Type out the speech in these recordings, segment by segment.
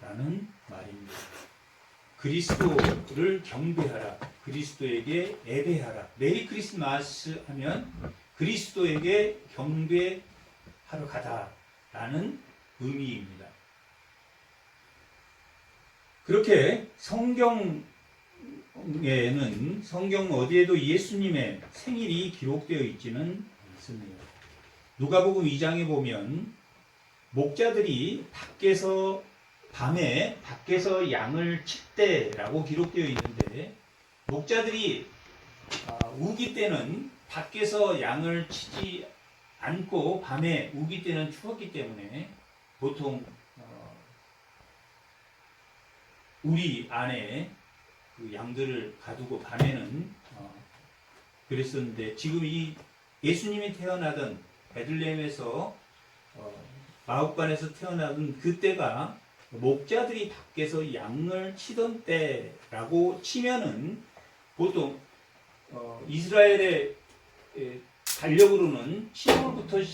라는 말입니다. 그리스도를 경배하라. 그리스도에게 예배하라. 메리 크리스마스 하면 그리스도에게 경배하러 가다 라는 의미입니다. 그렇게 성경 어디에도 예수님의 생일이 기록되어 있지는 않습니다. 누가복음 2장에 보면 목자들이 밤에 밖에서 양을 칠 때라고 기록되어 있는데, 목자들이 우기 때는 밖에서 양을 치지 않고 밤에 우기 때는 추웠기 때문에 보통 우리 안에 그 양들을 가두고 밤에는 그랬었는데, 지금 이 예수님이 태어나던 베들레헴에서 마옥간에서 태어나던 그때가 목자들이 밖에서 양을 치던 때라고 치면은 보통 이스라엘의 달력으로는 10월부터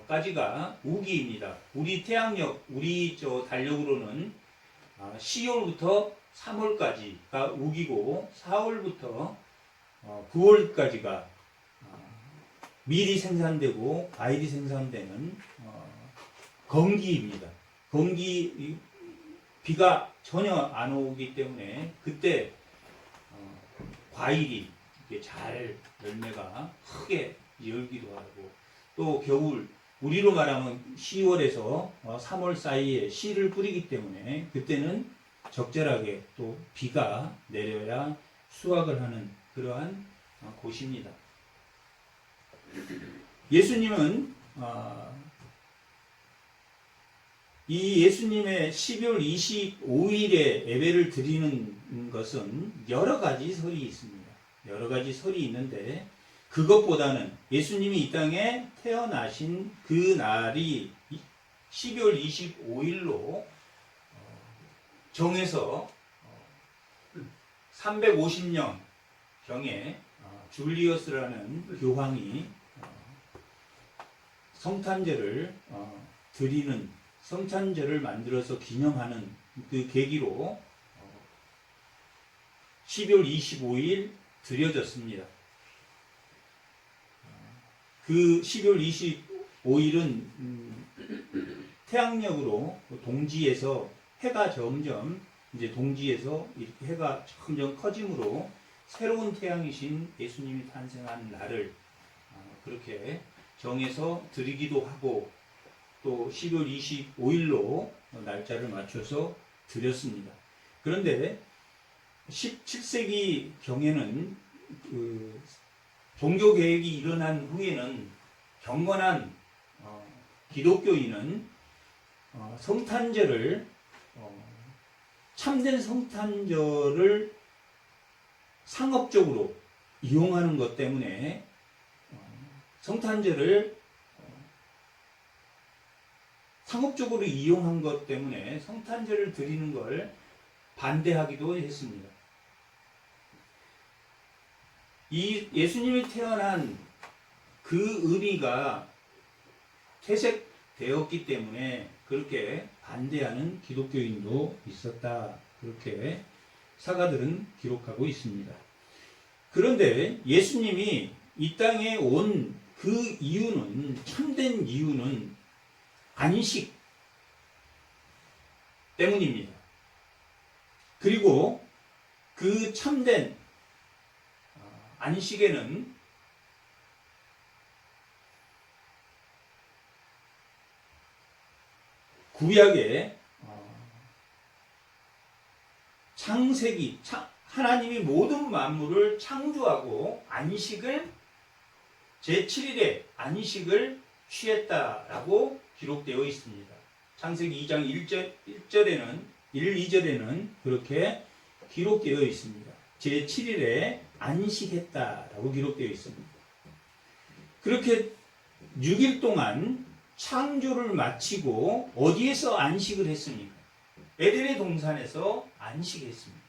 12월까지가 우기입니다. 우리 태양력, 우리 달력으로는 10월부터 3월까지가 우기고 4월부터 9월까지가 밀이 생산되고 과일이 생산되는 건기입니다. 건기, 비가 전혀 안 오기 때문에 그때 과일이 이렇게 잘 열매가 크게 열기도 하고, 또 겨울, 우리로 말하면 10월에서 3월 사이에 씨를 뿌리기 때문에 그때는 적절하게 또 비가 내려야 수확을 하는 그러한 곳입니다. 예수님은 이 예수님의 12월 25일에 예배를 드리는 것은 여러 가지 설이 있습니다. 여러 가지 설이 있는데, 그것보다는 예수님이 이 땅에 태어나신 그 날이 12월 25일로 정해서 350년경에 줄리어스라는 교황이 성탄절을 드리는, 성탄절을 만들어서 기념하는 그 계기로 12월 25일 드려졌습니다. 그 12월 25일은 태양력으로 동지에서 해가 점점 이제 동지에서 이렇게 해가 점점 커짐으로 새로운 태양이신 예수님이 탄생한 날을 그렇게 정해서 드리기도 하고, 또 12월 25일로 날짜를 맞춰서 드렸습니다. 그런데 17세기 경에는 그 종교개혁이 일어난 후에는 경건한 기독교인은 성탄절을 참된 성탄절을 상업적으로 이용하는 것 때문에 성탄절을 상업적으로 이용한 것 때문에 성탄절을 드리는 걸 반대하기도 했습니다. 이 예수님이 태어난 그 의미가 퇴색되었기 때문에 그렇게 반대하는 기독교인도 있었다, 그렇게 사가들은 기록하고 있습니다. 그런데 예수님이 이 땅에 온 그 이유는, 참된 이유는 안식 때문입니다. 그리고 그 참된 안식에는 구약의 창세기, 하나님이 모든 만물을 창조하고 안식을 제7일에 안식을 취했다라고 기록되어 있습니다. 창세기 2장 1절에는 2절에는 그렇게 기록되어 있습니다. 제7일에 안식했다라고 기록되어 있습니다. 그렇게 6일 동안 창조를 마치고 어디에서 안식을 했습니까? 에덴의 동산에서 안식했습니다.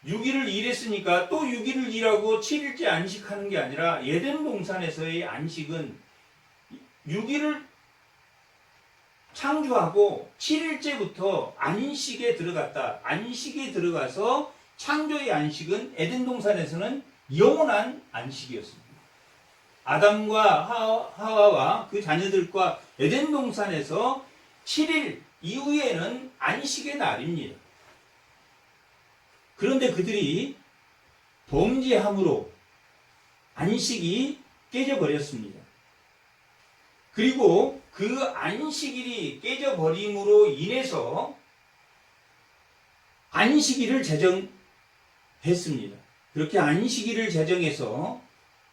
6일을 일했으니까 또 6일을 일하고 7일째 안식하는 게 아니라 에덴 동산에서의 안식은 6일을 창조하고 7일째부터 안식에 들어갔다. 안식에 들어가서 창조의 안식은 에덴 동산에서는 영원한 안식이었습니다. 아담과 하와와 그 자녀들과 에덴 동산에서 7일 이후에는 안식의 날입니다. 그런데 그들이 범죄함으로 안식이 깨져버렸습니다. 그리고 그 안식일이 깨져버림으로 인해서 안식일을 제정했습니다. 그렇게 안식일을 제정해서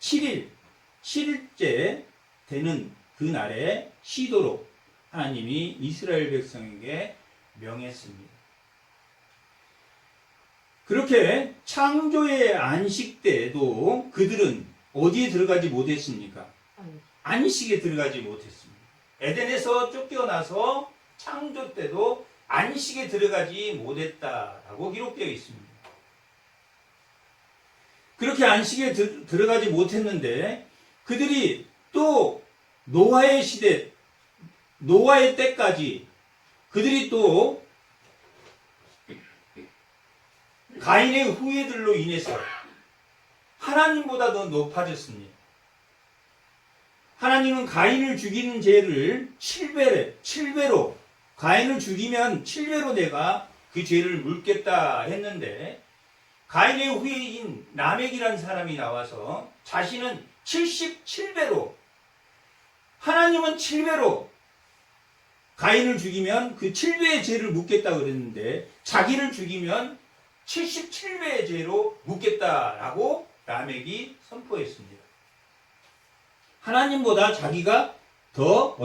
7일째 되는 그 날에 쉬도록 하나님이 이스라엘 백성에게 명했습니다. 그렇게 창조의 안식 때에도 그들은 어디에 들어가지 못했습니까? 안식에 들어가지 못했습니다. 에덴에서 쫓겨나서 창조 때도 안식에 들어가지 못했다라고 기록되어 있습니다. 그렇게 안식에 들어가지 못했는데 그들이 또 노아의 시대, 노아의 때까지 그들이 또 가인의 후예들로 인해서 하나님보다 더 높아졌습니다. 하나님은 가인을 죽이는 죄를 7배로 가인을 죽이면 7배로 내가 그 죄를 물겠다 했는데 가인의 후예인 라멕이라는 사람이 나와서 자신은 77배로 하나님은 7배로 가인을 죽이면 그 7배의 죄를 묻겠다 그랬는데 자기를 죽이면 77배의 죄로 묻겠다라고 라멕이 선포했습니다. 하나님보다 자기가 더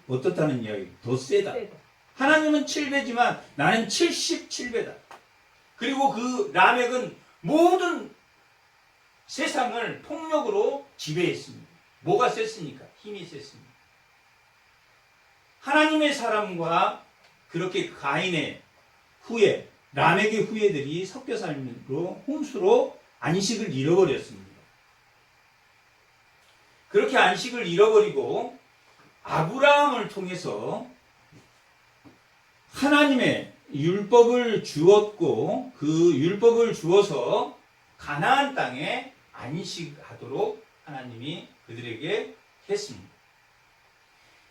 어떻다는 이야기, 더 세다. 하나님은 7배지만 나는 77배다. 그리고 그 라멕은 모든 세상을 폭력으로 지배했습니다. 뭐가 셌습니까? 힘이 셌습니다. 하나님의 사람과 그렇게 가인의 후예, 라멕의 후예들이 섞여 살므로 홍수로 안식을 잃어버렸습니다. 그렇게 안식을 잃어버리고 아브라함을 통해서 하나님의 율법을 주었고 그 율법을 주어서 가나안 땅에 안식하도록 하나님이 그들에게 했습니다.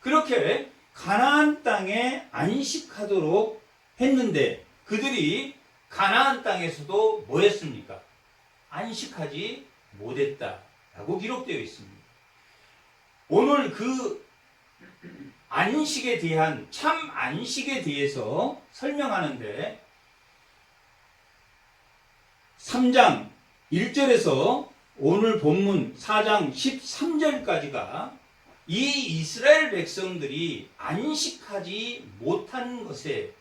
그렇게 가나안 땅에 안식하도록 했는데 그들이 가나안 땅에서도 뭐 했습니까? 안식하지 못했다라고 기록되어 있습니다. 오늘 그 안식에 대한 참 안식에 대해서 설명하는데 3장 1절에서 오늘 본문 4장 13절까지가 이 이스라엘 백성들이 안식하지 못한 것에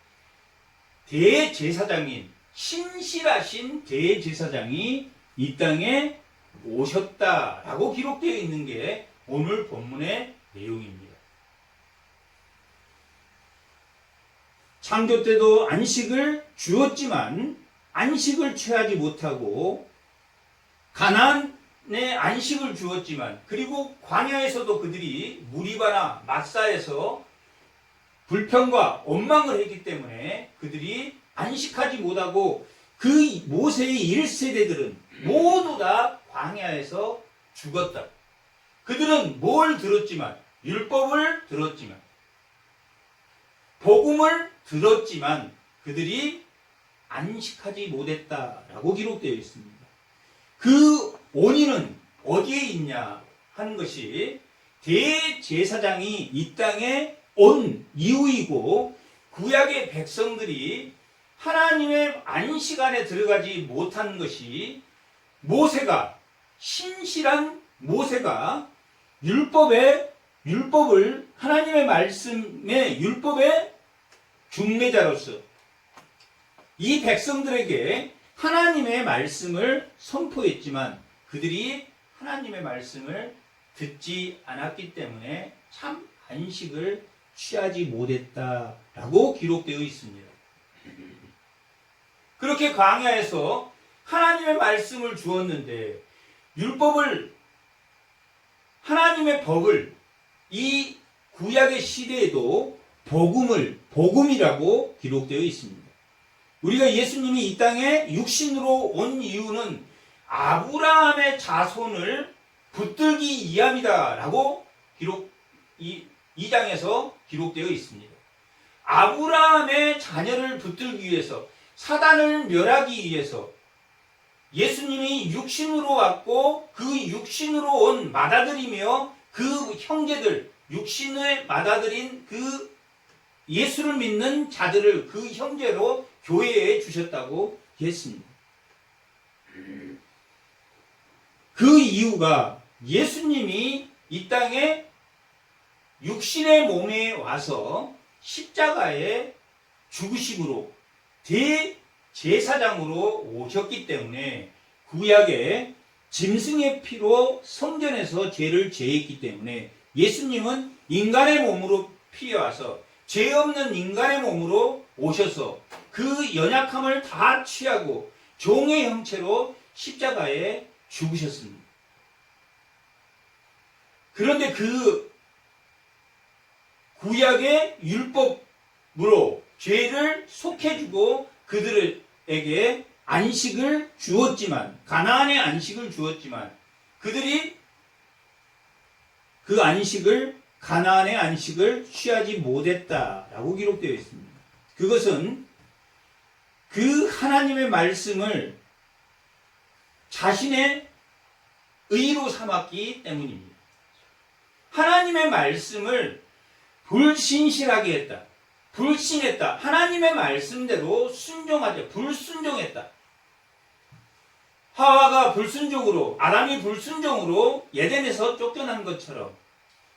대제사장인 신실하신 대제사장이 이 땅에 오셨다라고 기록되어 있는 게 오늘 본문의 내용입니다. 창조 때도 안식을 주었지만 안식을 취하지 못하고 가나안에 안식을 주었지만 그리고 광야에서도 그들이 무리바나 마사에서 불평과 원망을 했기 때문에 그들이 안식하지 못하고 그 모세의 1세대들은 모두 다 광야에서 죽었다. 그들은 뭘 들었지만 율법을 들었지만 복음을 들었지만 그들이 안식하지 못했다라고 기록되어 있습니다. 그 원인은 어디에 있냐 하는 것이 대제사장이 이 땅에 온 이유이고 구약의 백성들이 하나님의 안식 안에 들어가지 못한 것이 모세가 신실한 모세가 율법을 하나님의 말씀의 율법의 중매자로서 이 백성들에게 하나님의 말씀을 선포했지만 그들이 하나님의 말씀을 듣지 않았기 때문에 참 안식을 취하지 못했다라고 기록되어 있습니다. 그렇게 광야에서 하나님의 말씀을 주었는데 율법을 하나님의 법을 이 구약의 시대에도 복음이라고 기록되어 있습니다. 우리가 예수님이 이 땅에 육신으로 온 이유는 아브라함의 자손을 붙들기 위함이다 라고 이 장에서 기록되어 있습니다. 아브라함의 자녀를 붙들기 위해서, 사단을 멸하기 위해서 예수님이 육신으로 왔고, 그 육신으로 온 맏아들이며 그 형제들, 육신에 맏아들인 그 예수를 믿는 자들을 그 형제로 교회에 주셨다고 했습니다. 그 이유가 예수님이 이 땅에 육신의 몸에 와서 십자가에 죽으심으로 대제사장으로 오셨기 때문에, 구약의 짐승의 피로 성전에서 죄를 제했기 때문에 예수님은 인간의 몸으로 피어와서 죄 없는 인간의 몸으로 오셔서 그 연약함을 다 취하고 종의 형체로 십자가에 죽으셨습니다. 그런데 그 구약의 율법으로 죄를 속해주고 그들에게 안식을 주었지만, 가나안의 안식을 주었지만, 그들이 그 안식을, 가나안의 안식을 취하지 못했다라고 기록되어 있습니다. 그것은 그 하나님의 말씀을 자신의 의로 삼았기 때문입니다. 하나님의 말씀을 불신실하게 했다. 불신했다. 하나님의 말씀대로 순종하지, 불순종했다. 하와가 불순종으로, 아담이 불순종으로 에덴에서 쫓겨난 것처럼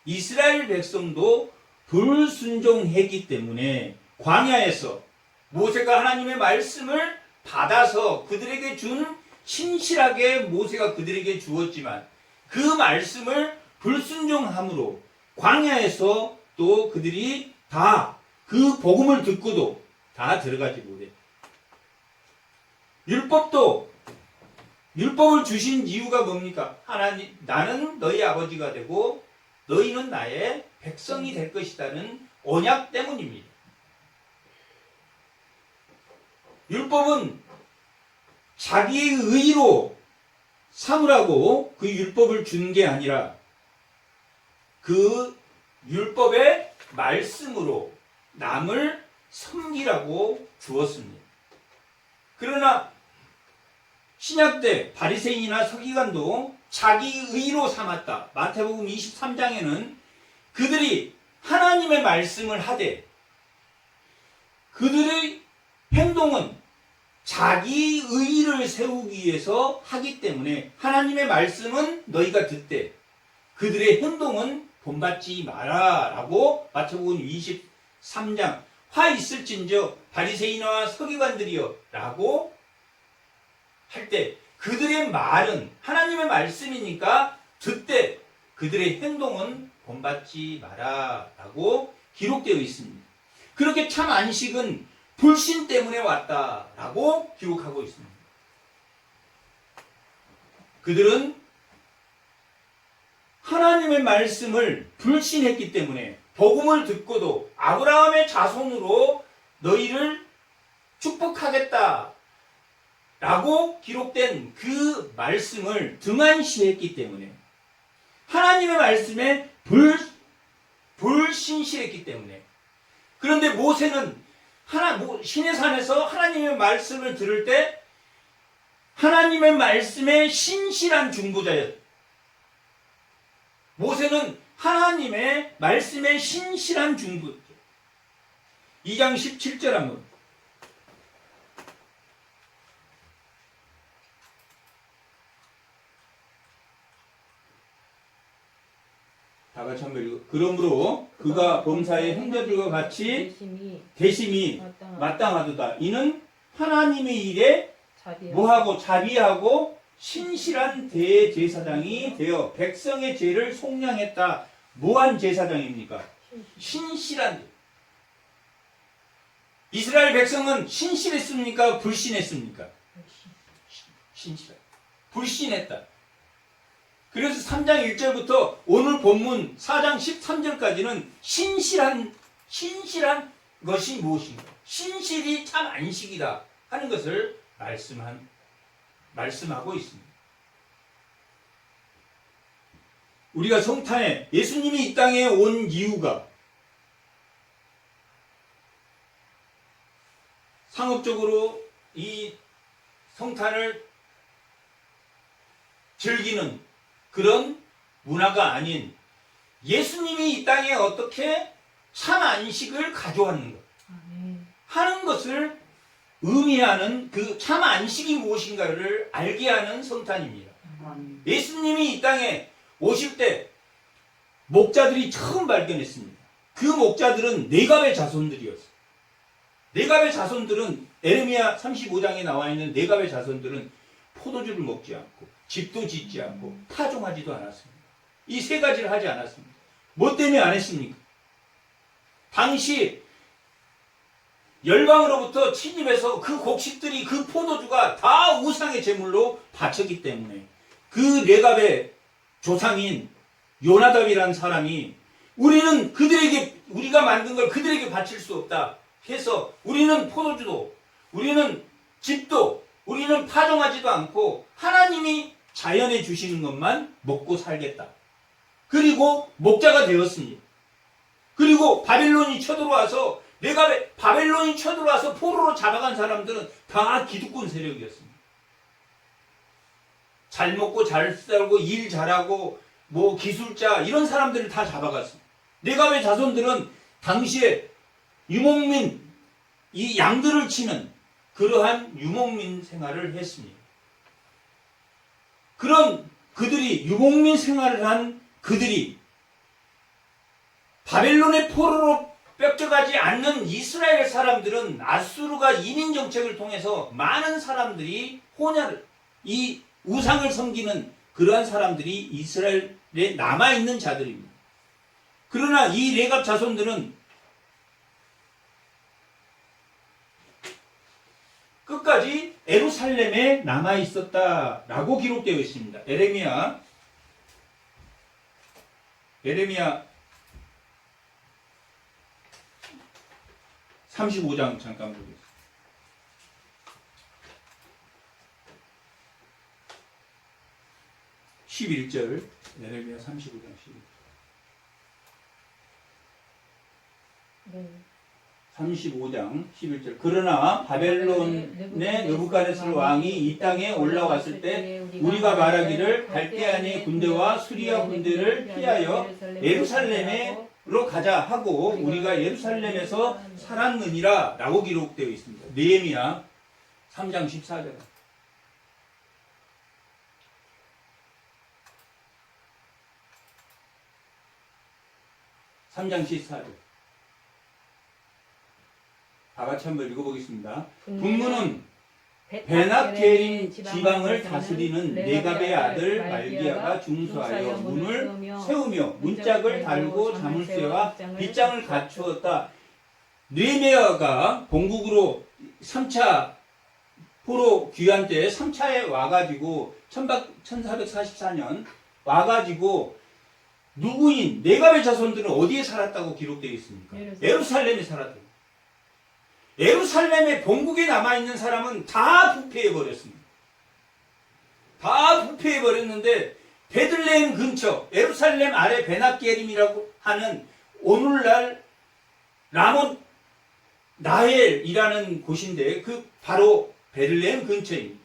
이스라엘 백성도 불순종했기 때문에 광야에서 모세가 하나님의 말씀을 받아서 그들에게 준, 신실하게 모세가 그들에게 주었지만 그 말씀을 불순종함으로 광야에서 또 그들이 다 그 복음을 듣고도 다 들어가지 못해. 율법을 주신 이유가 뭡니까? 하나님, 나는 너희 아버지가 되고 너희는 나의 백성이 될 것이라는 언약 때문입니다. 율법은 자기의 의로 삼으라고 그 율법을 준 게 아니라 그 율법의 말씀으로 남을 섬기라고 주었습니다. 그러나 신약 때 바리새인이나 서기관도 자기 의로 삼았다. 마태복음 23장에는 그들이 하나님의 말씀을 하되 그들의 행동은 자기 의를 세우기 위해서 하기 때문에 하나님의 말씀은 너희가 듣되 그들의 행동은 본받지 마라 라고 마태복음 23장 화 있을진저 바리새인과 서기관들이여 라고 할 때 그들의 말은 하나님의 말씀이니까 듣되 그들의 행동은 본받지 마라 라고 기록되어 있습니다. 그렇게 참 안식은 불신 때문에 왔다라고 기록하고 있습니다. 그들은 하나님의 말씀을 불신했기 때문에 복음을 듣고도 아브라함의 자손으로 너희를 축복하겠다 라고 기록된 그 말씀을 등한시했기 때문에 하나님의 말씀에 불신실했기 때문에. 그런데 모세는 시내산에서 하나님의 말씀을 들을 때 하나님의 말씀에 신실한 중보자였다. 모세는 하나님의 말씀에 신실한 중보자. 2장 17절 한번. 다 같이 한번 읽어. 그러므로 그가 범사의 형제들과 같이 대심이 마땅하도다. 이는 하나님의 일에 뭐하고 자비하고 신실한 대제사장이 되어 백성의 죄를 속량했다. 뭐한 제사장입니까? 신실한. 이스라엘 백성은 신실했습니까? 불신했습니까? 신실한. 불신했다. 그래서 3장 1절부터 오늘 본문 4장 13절까지는 신실한 것이 무엇인가? 신실이 참 안식이다 하는 것을 말씀하고 있습니다. 우리가 성탄에 예수님이 이 땅에 온 이유가 상업적으로 이 성탄을 즐기는 그런 문화가 아닌 예수님이 이 땅에 어떻게 참 안식을 가져왔는가 하는 것을 의미하는 그 참 안식이 무엇인가를 알게 하는 성탄입니다. 예수님이 이 땅에 오실 때 목자들이 처음 발견했습니다. 그 목자들은 네갑의 자손들이었어요. 네갑의 자손들은 에레미야 35장에 나와 있는 네갑의 자손들은 포도주를 먹지 않고 집도 짓지 않고 파종하지도 않았습니다. 이 세 가지를 하지 않았습니다. 뭐 때문에 안 했습니까? 당시 열방으로부터 침입해서 그 곡식들이 그 포도주가 다 우상의 제물로 바쳤기 때문에 그 네갑의 조상인 요나답이라는 사람이 우리는 우리가 만든 걸 그들에게 바칠 수 없다 해서 우리는 포도주도 우리는 집도 우리는 파종하지도 않고 하나님이 자연에 주시는 것만 먹고 살겠다. 그리고 목자가 되었습니다. 그리고 바벨론이 쳐들어와서 바벨론이 쳐들어와서 포로로 잡아간 사람들은 다 기득권 세력이었습니다. 잘 먹고 잘 살고 일 잘하고 뭐 기술자 이런 사람들을 다 잡아갔습니다. 네갑의 자손들은 당시에 유목민 이 양들을 치는 그러한 유목민 생활을 했습니다. 그런 그들이 유목민 생활을 한 그들이 바벨론의 포로로 뺏겨가지 않는 이스라엘 사람들은 아수르가 이민 정책을 통해서 많은 사람들이 이 우상을 섬기는 그러한 사람들이 이스라엘에 남아있는 자들입니다. 그러나 이 레갑 자손들은 끝까지 예루살렘에 남아있었다라고 기록되어 있습니다. 에레미야 35장 잠깐 보겠습니다. 11절 에레미야 35장 11절. 네. 35장 11절. 그러나 바벨론의 느부갓네살 왕이 이 땅에 올라왔을 때 우리가 말하기를 갈대아의 군대와 수리아 군대를 피하여 예루살렘으로 가자 하고 우리가 예루살렘에서 살았느니라 라고 기록되어 있습니다. 느헤미야 3장 14절. 다 같이 한번 읽어보겠습니다. 분문은 베낫게림 지방을 다스리는 네갑의 아들 말기야가 중수하여 문을 세우며 문짝을 달고 자물쇠와 빗장을 갖추었다. 느헤미야가 본국으로 3차 포로 귀환 때 3차에 와가지고 1444년 와가지고 누구인 네갑의 자손들은 어디에 살았다고 기록되어 있습니까? 예루살렘에 살았다. 예루살렘의 본국에 남아있는 사람은 다 부패해버렸습니다. 다 부패해버렸는데 베들레헴 근처 예루살렘 아래 베낫게림이라고 하는 오늘날 라몬 나헬이라는 곳인데 그 바로 베들레헴 근처입니다.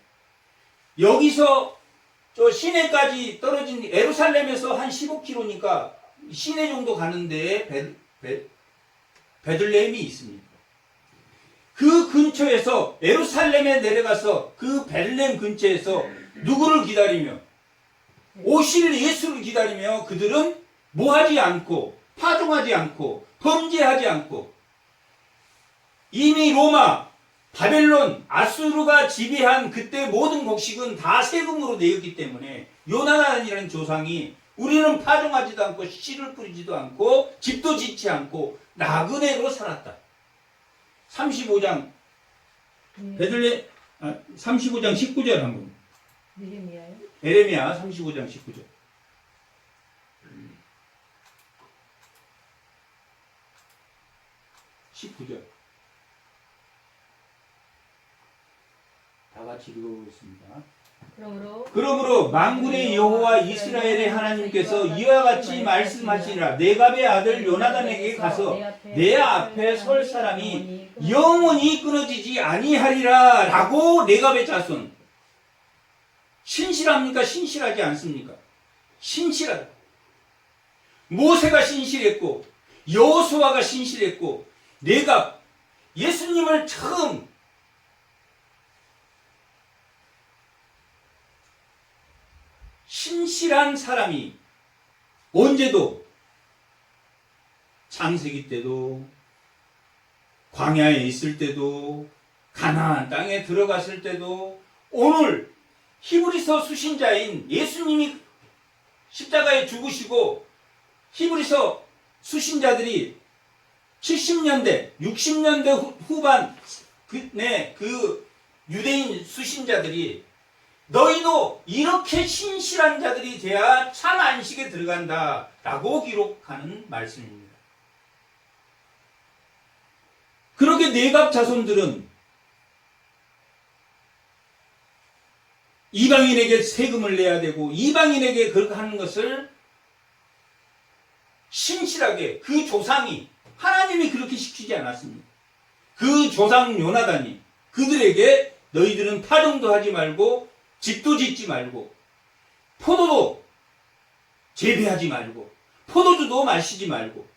여기서 저 시내까지 떨어진 예루살렘에서 한 15km니까 시내 정도 가는 데에 베들레헴이 있습니다. 그 근처에서 예루살렘에 내려가서 그 베들레헴 근처에서 누구를 기다리며 오실 예수를 기다리며 그들은 뭐하지 않고 파종하지 않고 범죄하지 않고 이미 로마, 바벨론, 아수르가 지배한 그때 모든 곡식은 다 세금으로 내었기 때문에 요나단이라는 조상이 우리는 파종하지도 않고 씨를 뿌리지도 않고 집도 짓지 않고 나그네로 살았다. 35장 35장 19절 한번. 느헤미야요? 에레미야 35장 19절. 19절. 다 같이 읽어보겠습니다. 그러므로 만군의 여호와 이스라엘의 하나님께서 이와 같이 말씀하시니라. 네갑의 아들 요나단에게 가서 내 앞에 설 사람이 영원히 끊어지지 아니하리라 라고. 네갑의 자손 신실합니까? 신실하지 않습니까? 신실하다. 모세가 신실했고 여호수아가 신실했고 네갑, 예수님을 처음 신실한 사람이 언제도, 창세기 때도, 광야에 있을 때도, 가나안 땅에 들어갔을 때도, 오늘 히브리서 수신자인 예수님이 십자가에 죽으시고 히브리서 수신자들이 70년대, 60년대 후반 그 유대인 수신자들이 너희도 이렇게 신실한 자들이 돼야 참 안식에 들어간다 라고 기록하는 말씀입니다. 그렇게 네갑 자손들은 이방인에게 세금을 내야 되고 이방인에게 그렇게 하는 것을 신실하게, 그 조상이, 하나님이 그렇게 시키지 않았습니다. 그 조상 요나단이 그들에게 너희들은 파종도 하지 말고 집도 짓지 말고 포도도 재배하지 말고 포도주도 마시지 말고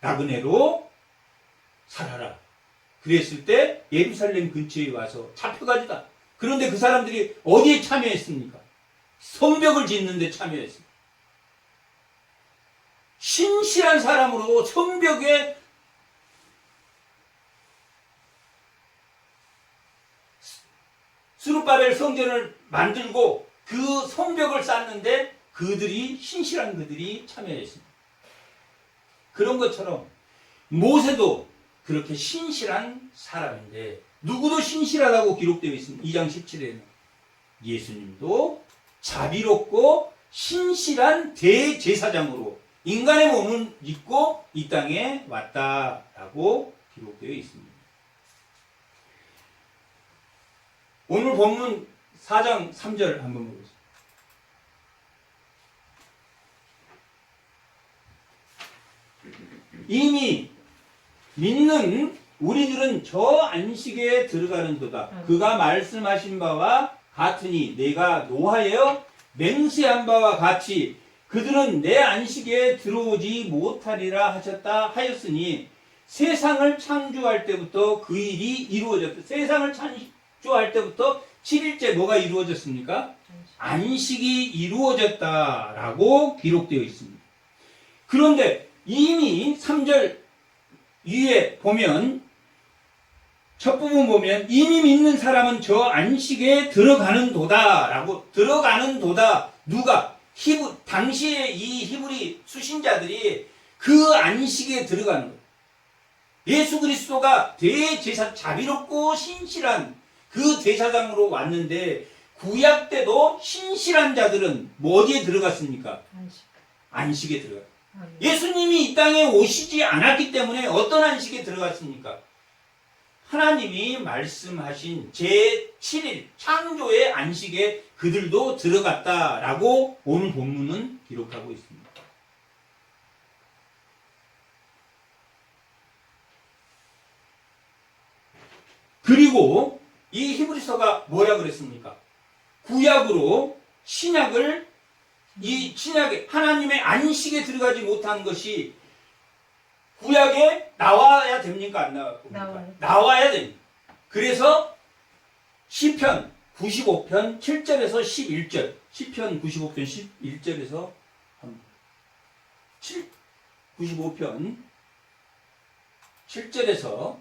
나그네로 살아라. 그랬을 때 예루살렘 근처에 와서 잡혀가지다. 그런데 그 사람들이 어디에 참여했습니까? 성벽을 짓는 데 참여했습니다. 신실한 사람으로 성벽에 스룹바벨 성전을 만들고 그 성벽을 쌓는데 그들이, 신실한 그들이 참여했습니다. 그런 것처럼 모세도 그렇게 신실한 사람인데 누구도 신실하다고 기록되어 있습니다. 2장 17에는 예수님도 자비롭고 신실한 대제사장으로 인간의 몸을 입고 이 땅에 왔다라고 기록되어 있습니다. 오늘 본문 4장 3절 한번 보겠습니다. 이미 믿는 우리들은 저 안식에 들어가는도다. 그가 말씀하신 바와 같으니 내가 노하여 맹세한 바와 같이 그들은 내 안식에 들어오지 못하리라 하셨다 하였으니 세상을 창조할 때부터 그 일이 이루어졌다. 세상을 창조할 때부터 7일째 뭐가 이루어졌습니까? 안식이 이루어졌다라고 기록되어 있습니다. 그런데 이미 3절 위에 보면, 첫 부분 보면 이미 믿는 사람은 저 안식에 들어가는 도다라고. 들어가는 도다. 누가? 당시에 이 히브리 수신자들이 그 안식에 들어가는 거예요. 예수 그리스도가 대제사, 자비롭고 신실한 그 대사장으로 왔는데 구약 때도 신실한 자들은 뭐 어디에 들어갔습니까? 안식에 들어갔어요. 예수님이 이 땅에 오시지 않았기 때문에 어떤 안식에 들어갔습니까? 하나님이 말씀하신 제7일 창조의 안식에 그들도 들어갔다라고 오늘 본문은 기록하고 있습니다. 그리고 이 히브리서가 뭐라 그랬습니까? 구약으로 신약을, 이 신약에 하나님의 안식에 들어가지 못한 것이 구약에 나와야 됩니까? 안 나와야? 나와야 됩니다. 그래서 시편 95편 7절에서 11절, 시편 95편 11절에서 95편 7절에서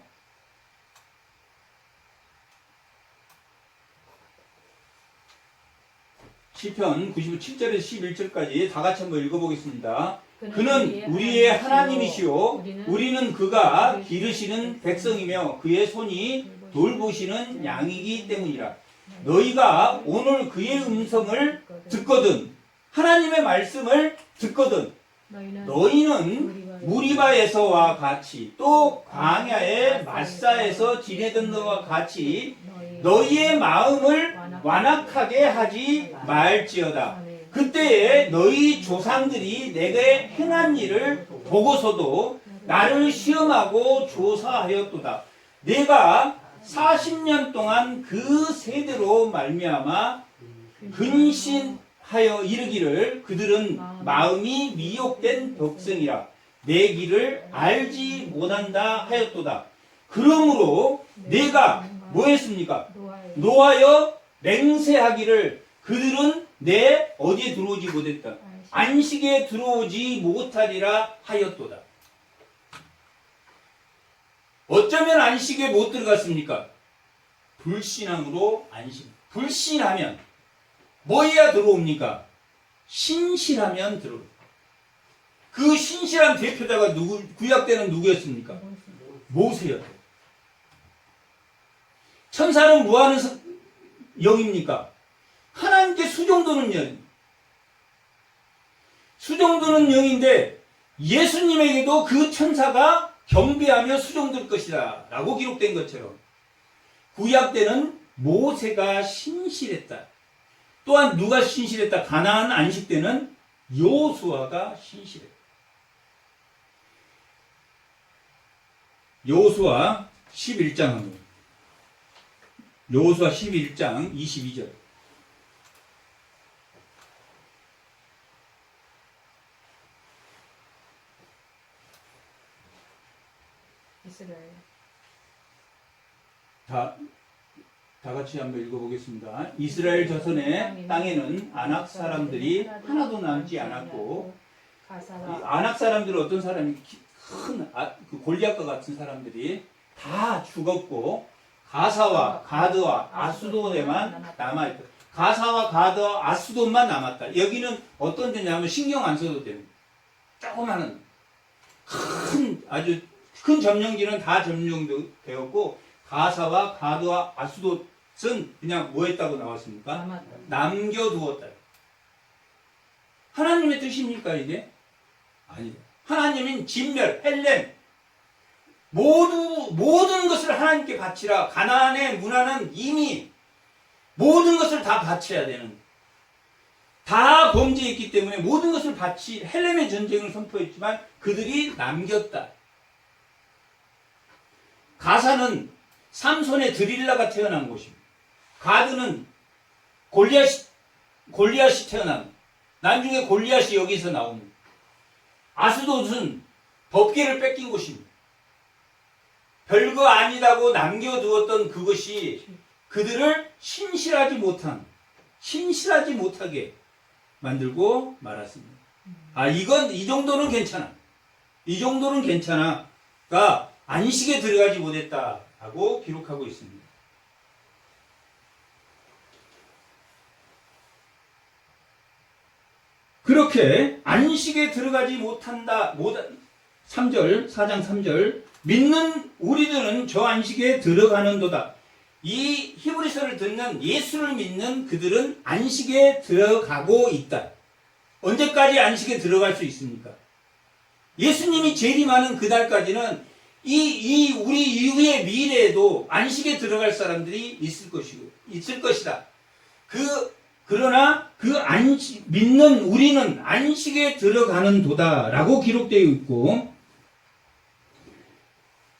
시편 97절에서 11절까지 다 같이 한번 읽어보겠습니다. 그는 우리의 하나님이시오. 우리는 그가 기르시는 백성이며 그의 손이 돌보시는 양이기 때문이라. 너희가 오늘 그의 음성을 듣거든, 하나님의 말씀을 듣거든, 너희는 너희는 무리바에서와 같이 또 광야의 마사에서 지내던 너와 같이 너희의 마음을 완악하게 하지 말지어다. 그때에 너희 조상들이 내게 행한 일을 보고서도 나를 시험하고 조사하였도다. 내가 40년 동안 그 세대로 말미암아 근신하여 이르기를 그들은 마음이 미혹된 백성이라 내 길을 알지 못한다 하였도다. 그러므로 내가 뭐 했습니까? 노하여 맹세하기를 그들은 내 어디에 들어오지 못했다. 안식에 들어오지 못하리라 하였도다. 어쩌면 안식에 못 들어갔습니까? 불신앙으로 안식. 불신하면 뭐해야 들어옵니까? 신실하면 들어옵니다. 그 신실한 대표자가 구약 때는 누구였습니까? 모세였어요. 천사는 뭐하는 영입니까? 하나님께 수종도는 영. 수종도는 영인데 예수님에게도 그 천사가 경배하며 수종될 것이다 라고 기록된 것처럼 구약 때는 모세가 신실했다. 또한 누가 신실했다? 가나안 안식 때는 여호수아가 신실했다. 여호수아 11장 합니다. 여호수아 11장 22절. 이스라엘. 다 같이 한번 읽어보겠습니다. 이스라엘 조선의 땅에는 아낙 사람들이 하나도 남지 않았고, 아낙 사람들은 어떤 사람이 큰 골리앗과 같은 사람들이 다 죽었고, 가사와 가드와 아수도에만 남아있다. 가사와 가드와 아수도만 남았다. 여기는 어떤 데냐면 신경 안 써도 됩니다. 조그마한 아주 큰 점령지는 다 점령되었고 가사와 가드와 아수돗은 그냥 뭐 했다고 나왔습니까? 남겨두었다. 하나님의 뜻입니까 이게? 아니다. 하나님은 진멸, 헬렘 모든 것을 하나님께 바치라. 가나안의 문화는 이미 모든 것을 다 바쳐야 되는, 다 범죄했기 때문에 모든 것을 헬렘의 전쟁을 선포했지만 그들이 남겼다. 가사는 삼손의 드릴라가 태어난 곳입니다. 가드는 골리앗이 태어난, 나중에 골리앗이 여기서 나옵니다. 아스돗은 법궤를 뺏긴 곳입니다. 별거 아니다고 남겨두었던 그것이 그들을 신실하지 못하게 만들고 말았습니다. 이 정도는 괜찮아. 이 정도는 괜찮아가 안식에 들어가지 못했다라고 기록하고 있습니다. 그렇게 안식에 들어가지 못한다. 4장 3절 믿는 우리들은 저 안식에 들어가는도다. 이 히브리서를 듣는 예수를 믿는 그들은 안식에 들어가고 있다. 언제까지 안식에 들어갈 수 있습니까? 예수님이 재림하는 그날까지는 우리 이후의 미래에도 안식에 들어갈 사람들이 있을 것이다. 그러나 믿는 우리는 안식에 들어가는 도다라고 기록되어 있고,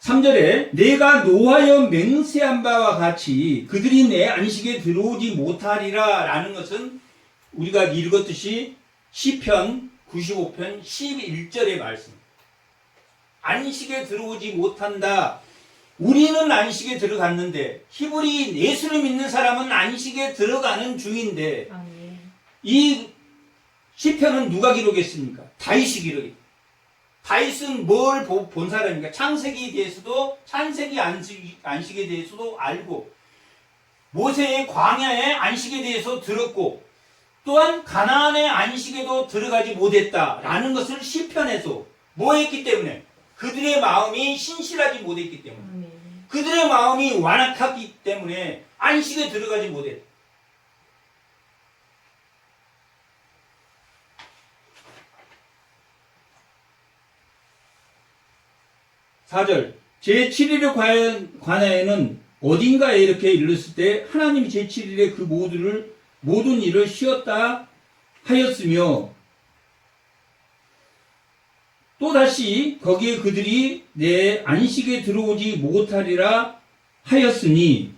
3절에 내가 노하여 맹세한 바와 같이 그들이 내 안식에 들어오지 못하리라 라는 것은 우리가 읽었듯이 시편 95편 11절의 말씀. 안식에 들어오지 못한다. 우리는 안식에 들어갔는데 히브리 예수를 믿는 사람은 안식에 들어가는 중인데, 이 시편은 누가 기록했습니까? 다윗이 기록했습니다. 다윗은 뭘 본 사람입니까? 창세기에 대해서도, 창세기 안식에 대해서도 알고, 모세의 광야의 안식에 대해서 들었고, 또한 가나안의 안식에도 들어가지 못했다라는 것을 시편에서 뭐 했기 때문에? 그들의 마음이 신실하지 못했기 때문에, 그들의 마음이 완악하기 때문에 안식에 들어가지 못했다. 4절 제7일에 관하여는 어딘가에 이렇게 일렀을 때 하나님이 제7일에 그 모든 일을 쉬었다 하였으며 또다시 거기에 그들이 내 안식에 들어오지 못하리라 하였으니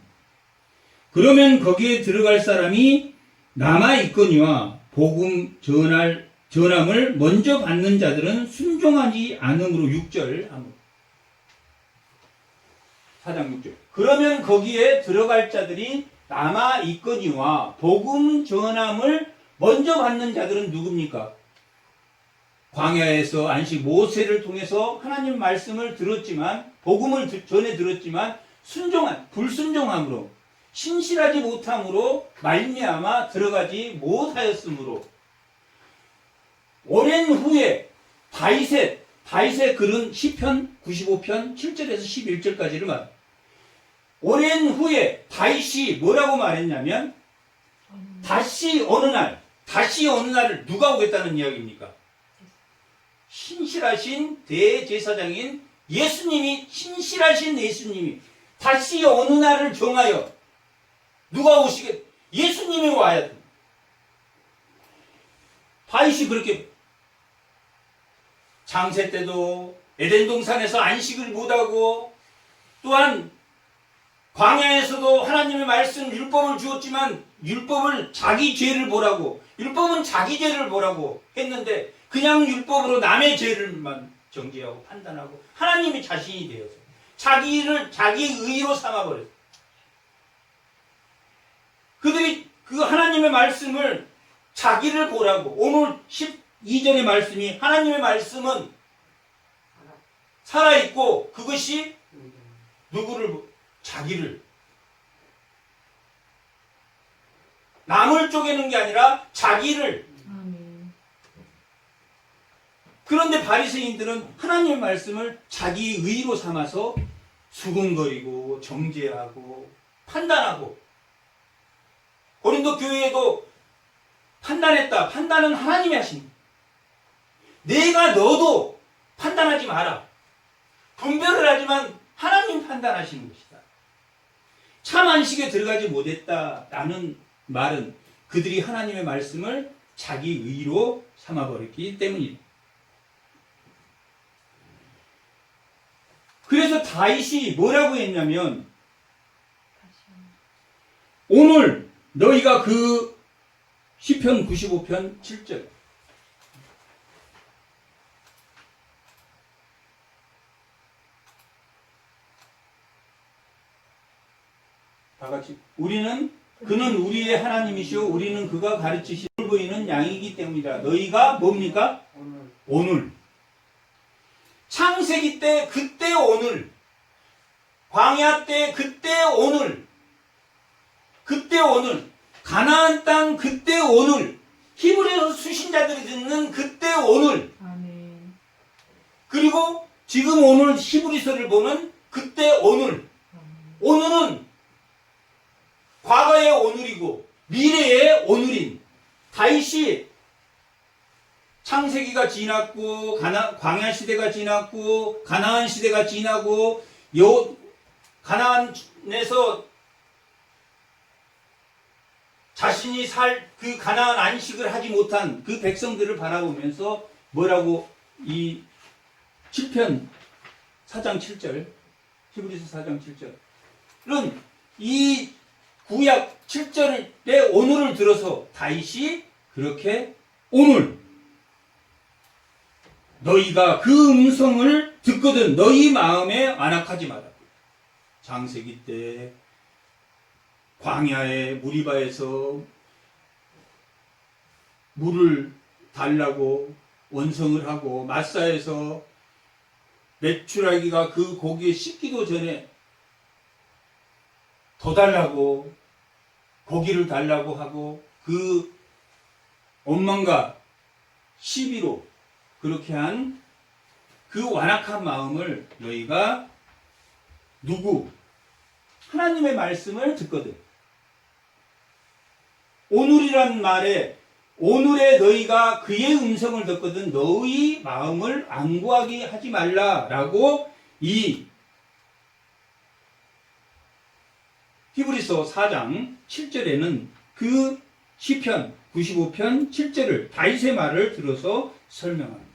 그러면 거기에 들어갈 사람이 남아있거니와 복음 전함을 먼저 받는 자들은 순종하지 않으므로 6절 4장 6절 그러면 거기에 들어갈 자들이 남아있거니와 복음 전함을 먼저 받는 자들은 누굽니까? 광야에서 안식 모세를 통해서 하나님 말씀을 들었지만 복음을 전해 들었지만 불순종함으로 신실하지 못함으로 말미암아 들어가지 못하였으므로 오랜 후에 다윗의 글은 시편 95편 7절에서 11절까지를 말. 오랜 후에 다윗이 뭐라고 말했냐면 다시 어느 날을 누가 오겠다는 이야기입니까? 신실하신 대제사장인 신실하신 예수님이 다시 어느 날을 정하여 누가 예수님이 와야 돼. 다윗이 그렇게 장세 때도 에덴 동산에서 안식을 못하고 또한 광야에서도 하나님의 말씀 율법을 주었지만 율법은 자기 죄를 보라고 했는데 그냥 율법으로 남의 죄를만 정죄하고 판단하고 하나님이 자신이 되어서 자기를 자기 의로 삼아버렸어요. 그들이 그 하나님의 말씀을 자기를 보라고 오늘 12절의 말씀이 하나님의 말씀은 살아있고 그것이 자기를 남을 쪼개는 게 아니라 자기를 그런데 바리새인들은 하나님의 말씀을 자기 의로 삼아서 수근거리고 정죄하고 판단하고 고린도 교회에도 판단했다. 판단은 하나님이 하십니다. 내가 너도 판단하지 마라. 분별을 하지만 하나님 판단하시는 것이다. 참 안식에 들어가지 못했다라는 말은 그들이 하나님의 말씀을 자기 의로 삼아버렸기 때문이다. 그래서 다윗이 뭐라고 했냐면 오늘 너희가 그 시편 95편 7절 다 같이 그는 우리의 하나님이시오 우리는 그가 가르치신 보이는 양이기 때문이다. 너희가 뭡니까? 오늘 창세기 때 그때 오늘 광야 때 그때 오늘 가나안 땅 그때 오늘 히브리서 수신자들이 듣는 그때 오늘 아멘. 그리고 지금 오늘 히브리서를 보는 그때 오늘 오늘은 과거의 오늘이고 미래의 오늘인 다윗이 창세기가 지났고 광야 시대가 지났고 가나안 시대가 지나고 가나안에서 자신이 그 가나안 안식을 하지 못한 그 백성들을 바라보면서 뭐라고 이 7편 4장 7절 히브리서 4장 7절은 이 구약 7절의 오늘을 들어서 다윗이 그렇게 오늘 너희가 그 음성을 듣거든 너희 마음에 안악하지 마라. 창세기 때 광야의 무리바에서 물을 달라고 원성을 하고 마사에서 메추라기가 그 고기에 씻기도 전에 더 달라고 고기를 달라고 하고 그 원망과 시비로 그렇게 한 그 완악한 마음을 너희가 하나님의 말씀을 듣거든. 오늘이란 말에 오늘에 너희가 그의 음성을 듣거든 너희 마음을 안구하게 하지 말라라고 이 히브리서 4장 7절에는 그 시편 95편 7절을 다윗의 말을 들어서 설명합니다.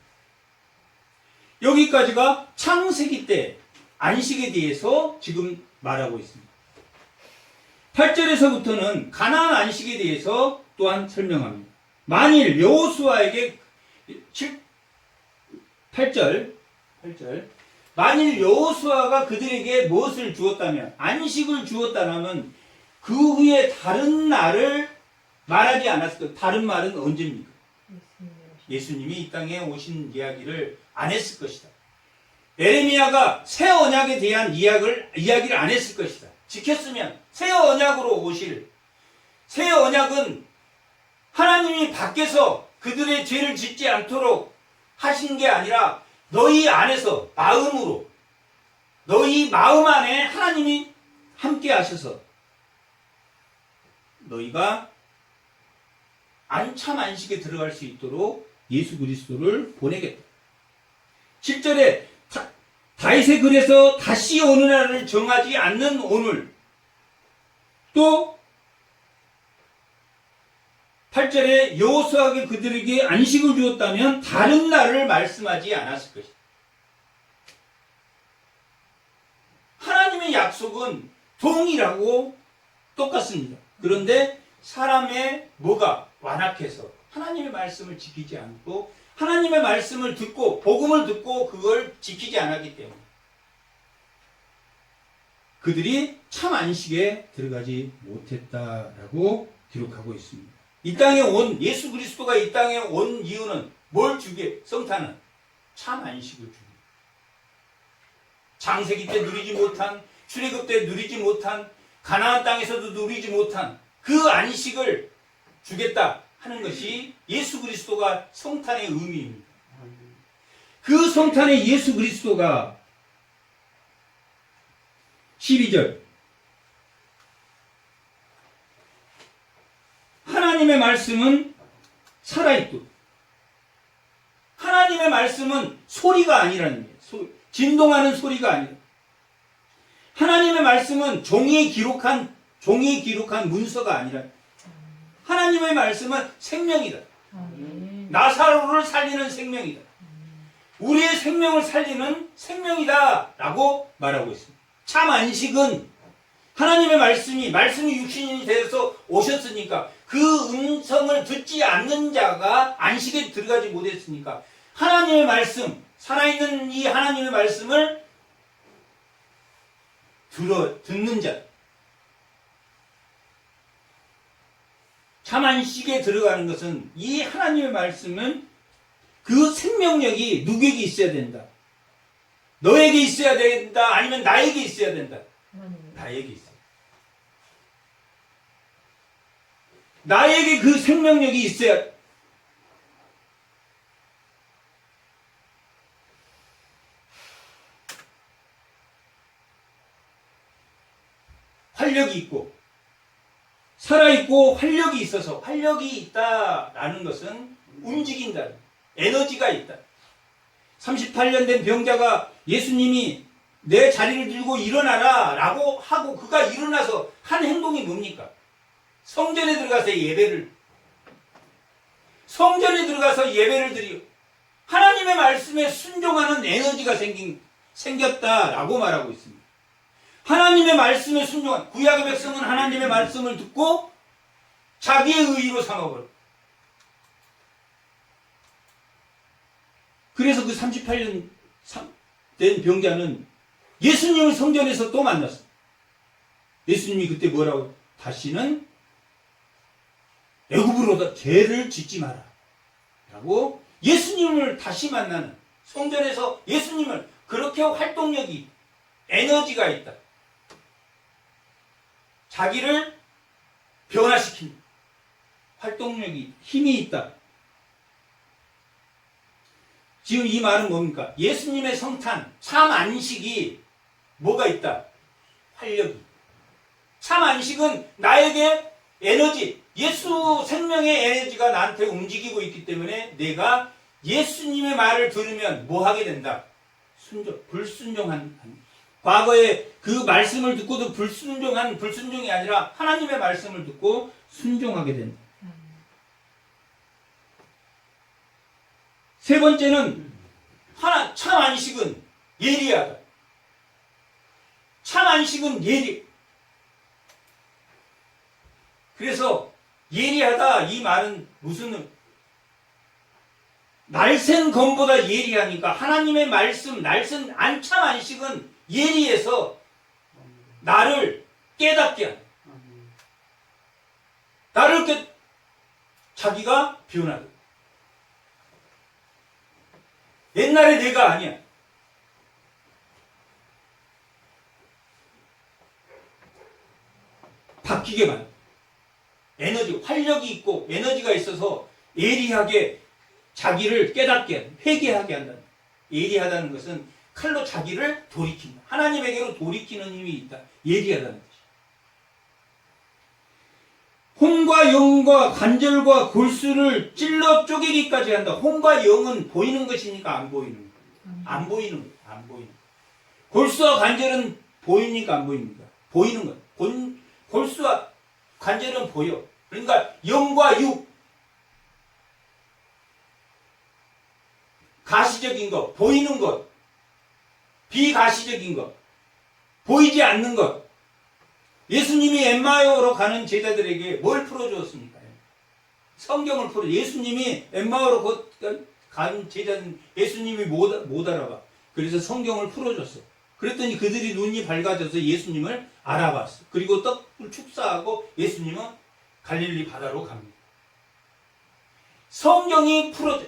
여기까지가 창세기 때 안식에 대해서 지금 말하고 있습니다. 8절에서부터는 가나안 안식에 대해서 또한 설명합니다. 만일 여호수아에게 8절 만일 여호수아가 그들에게 무엇을 주었다면 안식을 주었다면 그 후에 다른 날을 말하지 않았을 것. 다른 말은 언제입니까? 예수님이 이 땅에 오신 이야기를 안 했을 것이다. 에레미야가 새 언약에 대한 이야기를 안 했을 것이다. 지켰으면 새 언약으로 오실 새 언약은 하나님이 밖에서 그들의 죄를 짓지 않도록 하신 게 아니라 너희 안에서 마음으로 너희 마음 안에 하나님이 함께 하셔서 너희가 참 안식에 들어갈 수 있도록 예수 그리스도를 보내겠다. 7절에 다윗의 글에서 다시 어느 날을 정하지 않는 오늘, 또 8절에 여호수아가 그들에게 안식을 주었다면 다른 날을 말씀하지 않았을 것이다. 하나님의 약속은 동일하고 똑같습니다. 그런데 사람의 뭐가 완악해서 하나님의 말씀을 지키지 않고 하나님의 말씀을 듣고 복음을 듣고 그걸 지키지 않았기 때문에 그들이 참 안식에 들어가지 못했다라고 기록하고 있습니다. 이 땅에 온 예수 그리스도가 이 땅에 온 이유는 뭘 주게? 성탄은 참 안식을 주게. 창세기 때 누리지 못한, 출애굽 때 누리지 못한, 가나안 땅에서도 누리지 못한 그 안식을 주겠다 하는 것이 예수 그리스도가 성탄의 의미입니다. 그 성탄의 예수 그리스도가 12절 하나님의 말씀은 살아있고 하나님의 말씀은 소리가 아니라는 거예요. 진동하는 소리가 아니라 하나님의 말씀은 종이에 기록한 문서가 아니라 하나님의 말씀은 생명이다. 나사로를 살리는 생명이다. 우리의 생명을 살리는 생명이다 라고 말하고 있습니다. 참 안식은 하나님의 말씀이 육신이 되어서 오셨으니까 그 음성을 듣지 않는 자가 안식에 들어가지 못했으니까 하나님의 말씀, 살아있는 이 하나님의 말씀을 듣는 자, 참 안식에 들어가는 것은 이 하나님의 말씀은 그 생명력이 누구에게 있어야 된다. 너에게 있어야 된다. 아니면 나에게 있어야 된다. 나에게 있어요. 나에게 그 생명력이 있어야. 활력이 있고 살아있고 활력이 있어서 활력이 있다라는 것은 움직인다. 에너지가 있다. 38년 된 병자가 예수님이 내 자리를 들고 일어나라 라고 하고 그가 일어나서 한 행동이 뭡니까? 성전에 들어가서 예배를 드리고 하나님의 말씀에 순종하는 에너지가 생겼다라고 말하고 있습니다. 하나님의 말씀에 순종한 구약의 백성은 하나님의 말씀을 듣고 자기의 의의로 삼아버려. 그래서 그 38년 된 병자는 예수님을 성전에서 또 만났어. 예수님이 그때 뭐라고? 다시는 애굽으로 죄를 짓지 마라 라고 예수님을 다시 만나는, 성전에서 예수님을 그렇게 활동력이 에너지가 있다. 자기를 변화시키는 활동력이 힘이 있다. 지금 이 말은 뭡니까? 예수님의 성탄, 참 안식이 뭐가 있다? 활력이. 참 안식은 나에게 에너지, 예수 생명의 에너지가 나한테 움직이고 있기 때문에 내가 예수님의 말을 들으면 뭐 하게 된다? 불순종한, 과거에 그 말씀을 듣고도 불순종이 아니라 하나님의 말씀을 듣고 순종하게 된다. 세 번째는 참 안식은 예리하다. 참 안식은 그래서 예리하다 이 말은 무슨 날쌘 검보다 예리하니까 하나님의 말씀 날쌘 참 안식은 예리해서 나를 깨닫게 한다. 나를 자기가 변하다. 옛날에 내가 아니야. 바뀌게 만든 활력이 있고 에너지가 있어서 예리하게 자기를 깨닫게 회개하게 한다. 예리하다는 것은 칼로 자기를 돌이킨다. 하나님에게로 돌이키는 힘이 있다. 예리하다는 것이. 혼과 영과 관절과 골수를 찔러 쪼개기까지 한다. 혼과 영은 보이는 것이니까 안 보이는 거예요. 안 보이는 거예요. 안 보이는 거예요. 골수와 관절은 보이니까 안 보입니까? 보이는 거예요. 골수와 관절은 보여. 그러니까 영과 육, 가시적인 것, 보이는 것, 비가시적인 것, 보이지 않는 것. 예수님이 엠마오로 가는 제자들에게 뭘 풀어주었습니까? 성경을 예수님이 엠마오로 간 제자는 예수님이 못 알아봐. 그래서 성경을 풀어줬어. 그랬더니 그들이 눈이 밝아져서 예수님을 알아봤어. 그리고 떡을 축사하고 예수님은 갈릴리 바다로 갑니다. 성경이 풀어져.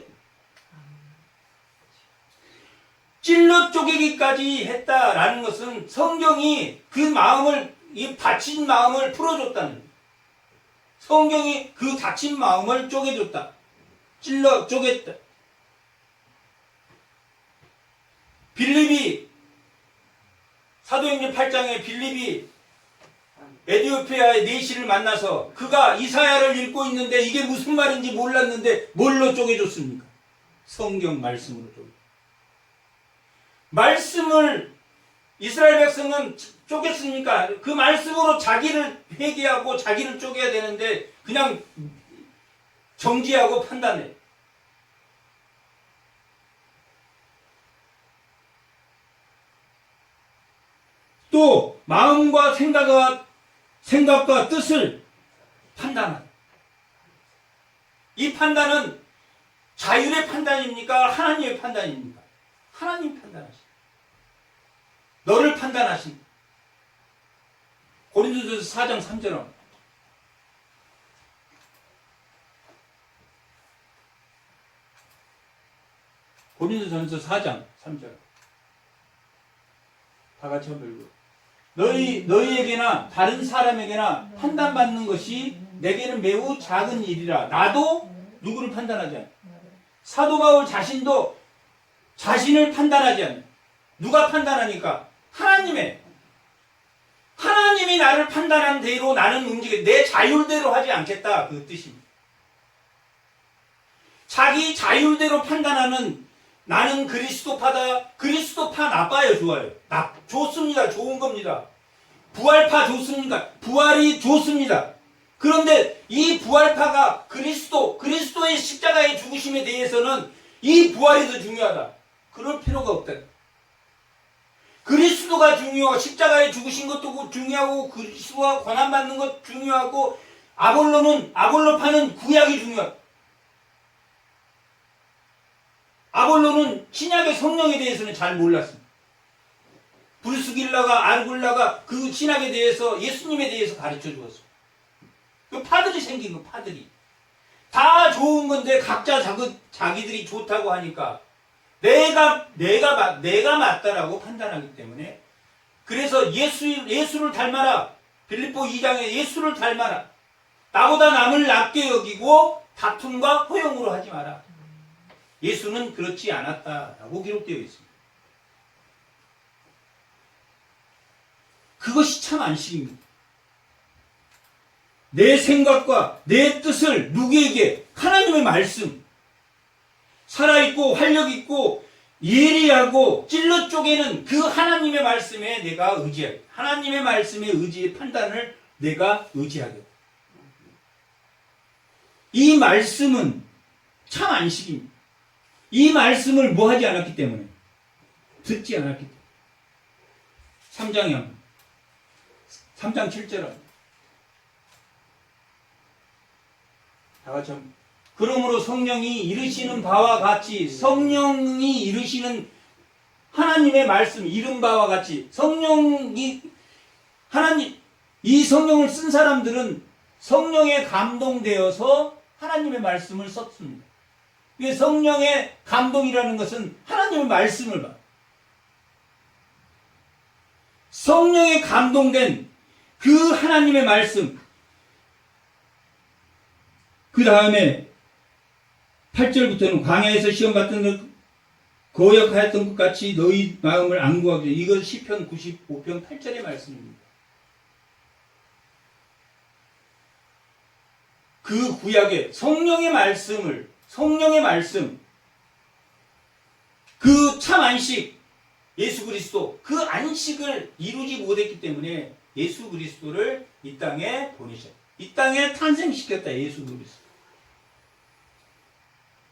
찔러 쪼개기까지 했다라는 것은 성경이 그 마음을, 이 다친 마음을 풀어줬다는 거예요. 성경이 그 다친 마음을 쪼개줬다. 찔러 쪼갰다. 빌립이 사도행전 8장에 빌립이 에디오피아의 내시를 만나서 그가 이사야를 읽고 있는데 이게 무슨 말인지 몰랐는데 뭘로 쪼개줬습니까? 성경 말씀으로 쪼개. 말씀을 이스라엘 백성은 쪼갰습니까? 그 말씀으로 자기를 회개하고 자기를 쪼개야 되는데 그냥 정지하고 판단해. 또 마음과 생각과 뜻을 판단한다. 이 판단은 자율의 판단입니까? 하나님의 판단입니까? 하나님 판단하십니다. 너를 판단하십니다. 고린도전서 4장 3절은 고린도전서 4장 3절 다 같이 한번 읽어. 너희에게나 다른 사람에게나 판단받는 것이 내게는 매우 작은 일이라. 나도 누구를 판단하지 않아. 사도 바울 자신도 자신을 판단하지 않아. 누가 판단하니까? 하나님이 나를 판단한 대로 나는 내 자율대로 하지 않겠다. 그 뜻입니다. 자기 자율대로 판단하는 나는 그리스도파다. 그리스도파 나빠요, 좋아요? 좋습니다. 좋은 겁니다. 부활파 좋습니까? 부활이 좋습니다. 그런데 이 부활파가 그리스도의 십자가의 죽으심에 대해서는 이 부활이 더 중요하다. 그럴 필요가 없다. 그리스도가 중요하고 십자가에 죽으신 것도 중요하고 그리스도가 고난받는 것 중요하고 아볼로파는 구약이 중요하다. 아볼로는 신약의 성령에 대해서는 잘 몰랐습니다. 브루스길라가 아르굴라가 그 신약에 대해서 예수님에 대해서 가르쳐 주었습니다. 그 파들이 생긴 거 파들이 다 좋은 건데 각자 자기들이 좋다고 하니까 내가 맞다라고 판단하기 때문에 그래서 예수를 닮아라. 빌립보 2장에 예수를 닮아라. 나보다 남을 낮게 여기고 다툼과 허용으로 하지 마라. 예수는 그렇지 않았다라고 기록되어 있습니다. 그것이 참 안식입니다. 내 생각과 내 뜻을 누구에게? 하나님의 말씀. 살아있고 활력있고 예리하고 찔러 쪼개는 그 하나님의 말씀에 내가 의지하게. 하나님의 말씀에 의지의 판단을 내가 의지하게. 이 말씀은 참 안식입니다. 이 말씀을 뭐 하지 않았기 때문에. 듣지 않았기 때문에. 3장에 합니다. 3장 7절 합니다. 다 같이 합니다. 그러므로 성령이 이르시는 바와 같이 성령이 이르시는 하나님의 말씀 이른 바와 같이 성령이 하나님 이 성령을 쓴 사람들은 성령에 감동되어서 하나님의 말씀을 썼습니다. 이게 성령의 감동이라는 것은 하나님의 말씀을 봐. 성령에 감동된 그 하나님의 말씀 그 다음에 8절부터는 광야에서 시험 받던 거역하였던 것 같이 너희 마음을 안구하게. 이건 시편 95편 8절의 말씀입니다. 그 구약의 성령의 말씀을 성령의 말씀 그 참 안식 예수 그리스도 그 안식을 이루지 못했기 때문에 예수 그리스도를 이 땅에 보내셨다. 이 땅에 탄생시켰다. 예수 그리스도.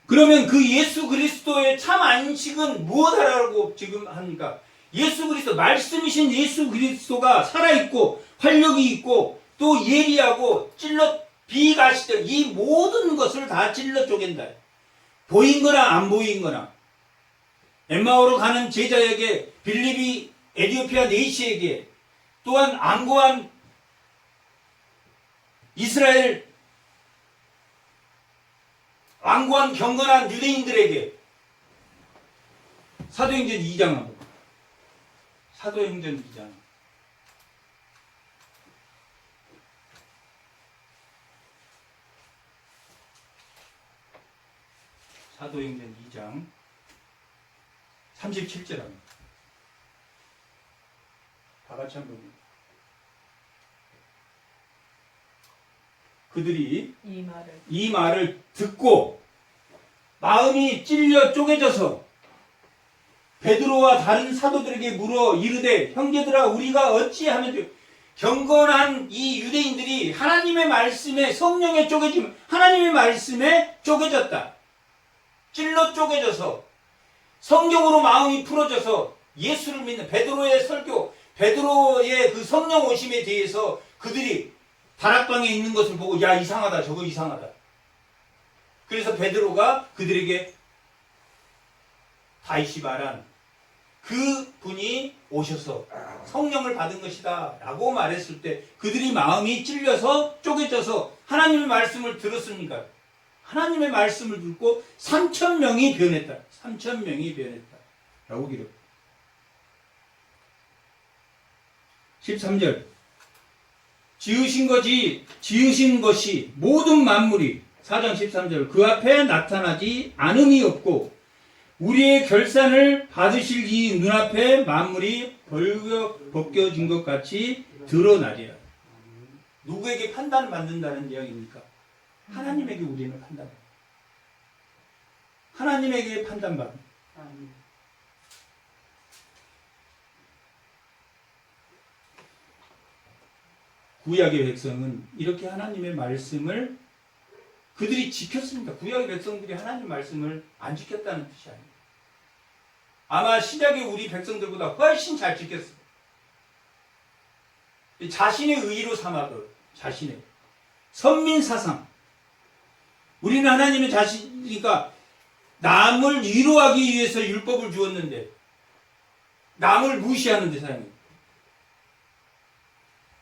그러면 그 예수 그리스도의 참 안식은 무엇하라고 지금 합니까? 예수 그리스도, 말씀이신 예수 그리스도가 살아있고, 활력이 있고, 또 예리하고, 비가시들, 이 모든 것을 다 찔러 쪼갠다. 보인 거나 안 보인 거나. 엠마오로 가는 제자에게, 빌립이 에디오피아 네이시에게, 또한 안고한 이스라엘 완고한 경건한 유대인들에게 사도행전 2장 한번 사도행전 2장 사도행전 2장 37절 합니다. 다 같이 한번 그들이 이 말을 듣고 마음이 찔려 쪼개져서 베드로와 다른 사도들에게 물어 이르되 형제들아 우리가 어찌하면 경건한 이 유대인들이 하나님의 말씀에 성령에 쪼개지면 하나님의 말씀에 쪼개졌다. 찔러 쪼개져서 성경으로 마음이 풀어져서 예수를 믿는 베드로의 설교 베드로의 그 성령 오심에 대해서 그들이 다락방에 있는 것을 보고 야 이상하다 저거 이상하다. 그래서 베드로가 그들에게 다시 말한 그 분이 오셔서 성령을 받은 것이다 라고 말했을 때 그들이 마음이 찔려서 쪼개져서 하나님의 말씀을 들었습니까? 하나님의 말씀을 듣고 3,000명이 변했다. 3,000명이 변했다 라고 기록. 13절 지으신 것이 모든 만물이 4장 13절 그 앞에 나타나지 않음이 없고 우리의 결산을 받으실 이 눈앞에 만물이 벗겨진 것 같이 드러나리라. 누구에게 판단받는다는 이야기입니까? 하나님에게 우리는 판단받는다. 하나님에게 판단받는다. 구약의 백성은 이렇게 하나님의 말씀을 그들이 지켰습니다. 구약의 백성들이 하나님의 말씀을 안 지켰다는 뜻이 아닙니다. 아마 신약의 우리 백성들보다 훨씬 잘 지켰습니다. 자신의 의로 삼아도 자신의 선민사상 우리는 하나님의 자신이니까 남을 위로하기 위해서 율법을 주었는데 남을 무시하는 데 사용해요.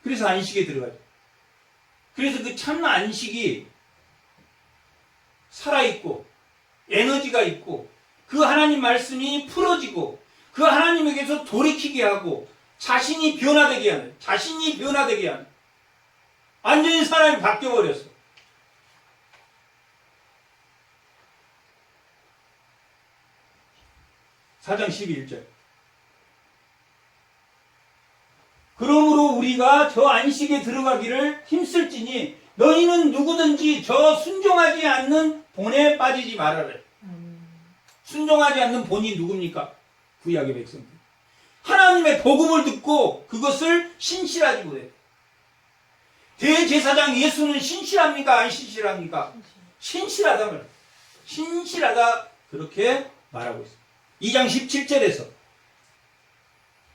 그래서 안식에 들어가죠. 그래서 그 참 안식이 살아있고 에너지가 있고 그 하나님 말씀이 풀어지고 그 하나님에게서 돌이키게 하고 자신이 변화되게 하는 완전히 사람이 바뀌어버렸어. 사장 11절 그러므로 우리가 저 안식에 들어가기를 힘쓸지니 너희는 누구든지 저 순종하지 않는 본에 빠지지 말아라. 순종하지 않는 본이 누굽니까? 구약의 백성들. 하나님의 복음을 듣고 그것을 신실하지 못했다. 대제사장 예수는 신실합니까? 안 신실합니까? 신실하다 말이야. 신실하다 그렇게 말하고 있습니다. 2장 17절에서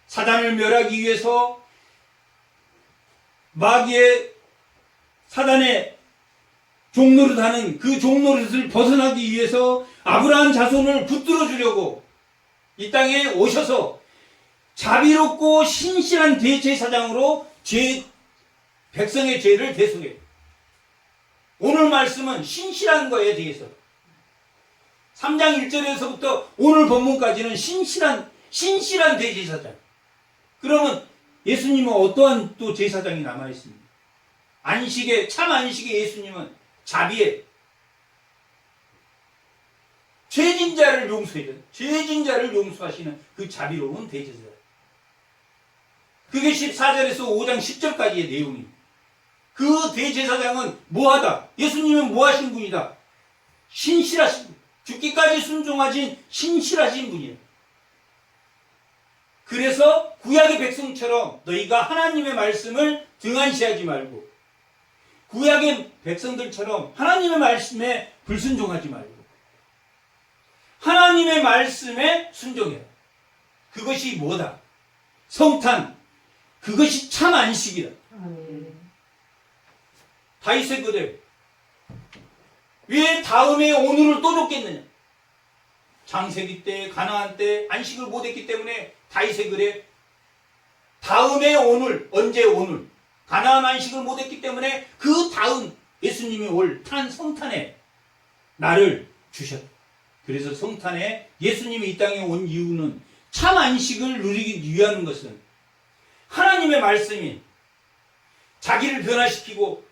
사단을 멸하기 위해서 마귀의 사단의 종노릇하는 그 종노릇을 벗어나기 위해서 아브라함 자손을 붙들어 주려고 이 땅에 오셔서 자비롭고 신실한 대제사장으로 백성의 죄를 대속해요. 오늘 말씀은 신실한 거에 대해서 3장 1절에서부터 오늘 본문까지는 신실한 대제사장. 그러면 예수님은 어떠한 또 제사장이 남아있습니까? 참 안식의 예수님은 자비에 죄진자를 용서하시는 그 자비로운 대제사장. 그게 14절에서 5장 10절까지의 내용입니다. 그 대제사장은 뭐하다? 예수님은 뭐하신 분이다? 신실하신 분. 죽기까지 순종하신 신실하신 분이에요. 그래서 구약의 백성처럼 너희가 하나님의 말씀을 등한시하지 말고 구약의 백성들처럼 하나님의 말씀에 불순종하지 말고 하나님의 말씀에 순종해라. 그것이 뭐다? 성탄. 그것이 참 안식이다. 다윗의 그대로. 왜 다음에 오늘을 또 놓겠느냐? 창세기 때, 가나안 때 안식을 못했기 때문에 다윗의 글에 다음에 오늘, 언제 오늘? 가나안 안식을 못했기 때문에 그 다음 예수님이 올 성탄에 나를 주셨다. 그래서 성탄에 예수님이 이 땅에 온 이유는 참 안식을 누리기 위한 것은 하나님의 말씀이 자기를 변화시키고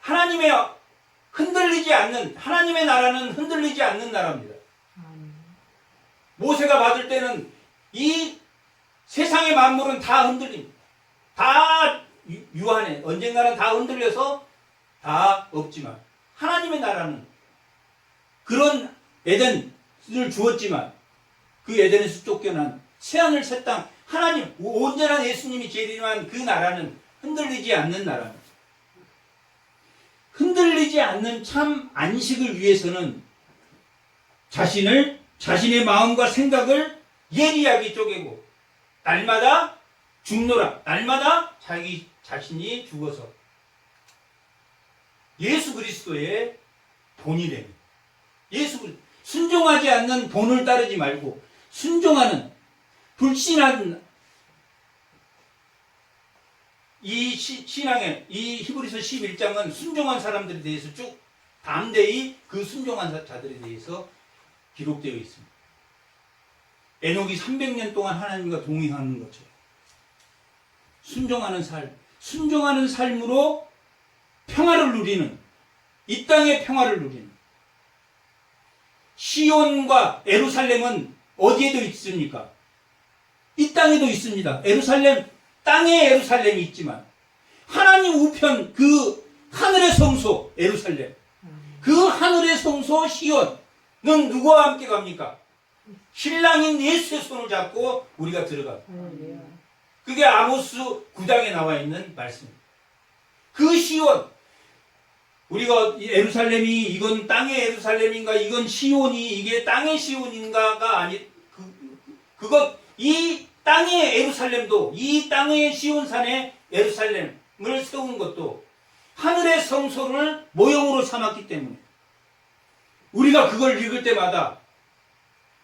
하나님의 흔들리지 않는 하나님의 나라는 흔들리지 않는 나라입니다. 모세가 받을 때는 이 세상의 만물은 다 흔들립니다. 다 유한해. 언젠가는 다 흔들려서 다 없지만 하나님의 나라는 그런 에덴을 주었지만 그 에덴에서 쫓겨난 새하늘 새 땅 하나님 온전한 예수님이 재림한 그 나라는 흔들리지 않는 나라입니다. 흔들리지 않는 참 안식을 위해서는 자신의 마음과 생각을 예리하게 쪼개고 날마다 죽노라. 날마다 자기 자신이 죽어서 예수 그리스도의 본이 됩니다. 순종하지 않는 본을 따르지 말고 순종하는 불신한 이 신앙의 이 히브리서 11장은 순종한 사람들에 대해서 쭉 담대히 그 순종한 자들에 대해서 기록되어 있습니다. 에녹이 300년 동안 하나님과 동행하는 것처럼 순종하는 삶으로 평화를 누리는 이 땅의 평화를 누리는 시온과 예루살렘은 어디에도 있습니까? 이 땅에도 있습니다. 땅에 예루살렘이 있지만 하나님 우편 그 하늘의 성소 예루살렘 그 하늘의 성소 시온은 누구와 함께 갑니까? 신랑인 예수의 손을 잡고 우리가 들어갑니다. 그게 아모스 9장에 나와 있는 말씀입니다. 그 시온 우리가 예루살렘이 이건 땅의 예루살렘인가 이건 시온이 이게 땅의 시온인가가 아니 이 땅의 예루살렘도 이 땅의 시온산에 예루살렘을 세운 것도 하늘의 성소를 모형으로 삼았기 때문에 우리가 그걸 읽을 때마다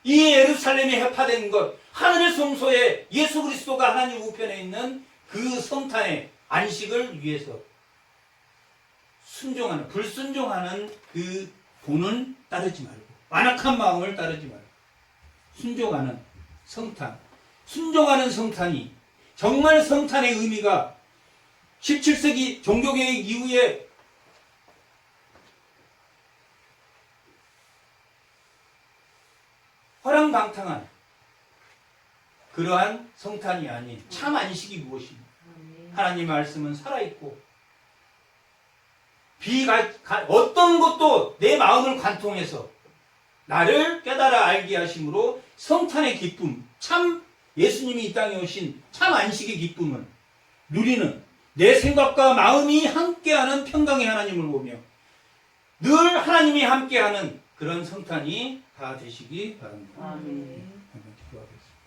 이 예루살렘이 해파된 것 하늘의 성소에 예수 그리스도가 하나님 우편에 있는 그 성탄의 안식을 위해서 불순종하는 그 본은 따르지 말고 완악한 마음을 따르지 말고 순종하는 성탄이 정말 성탄의 의미가 17세기 종교개혁 이후에 허랑방탕한 그러한 성탄이 아닌 참 안식이 무엇입니까? 하나님 말씀은 살아있고 어떤 것도 내 마음을 관통해서 나를 깨달아 알게 하심으로 성탄의 기쁨, 참 예수님이 이 땅에 오신 참 안식의 기쁨을 누리는 내 생각과 마음이 함께하는 평강의 하나님을 보며 늘 하나님이 함께하는 그런 성탄이 다 되시기 바랍니다. 아멘. 한번 기도하겠습니다.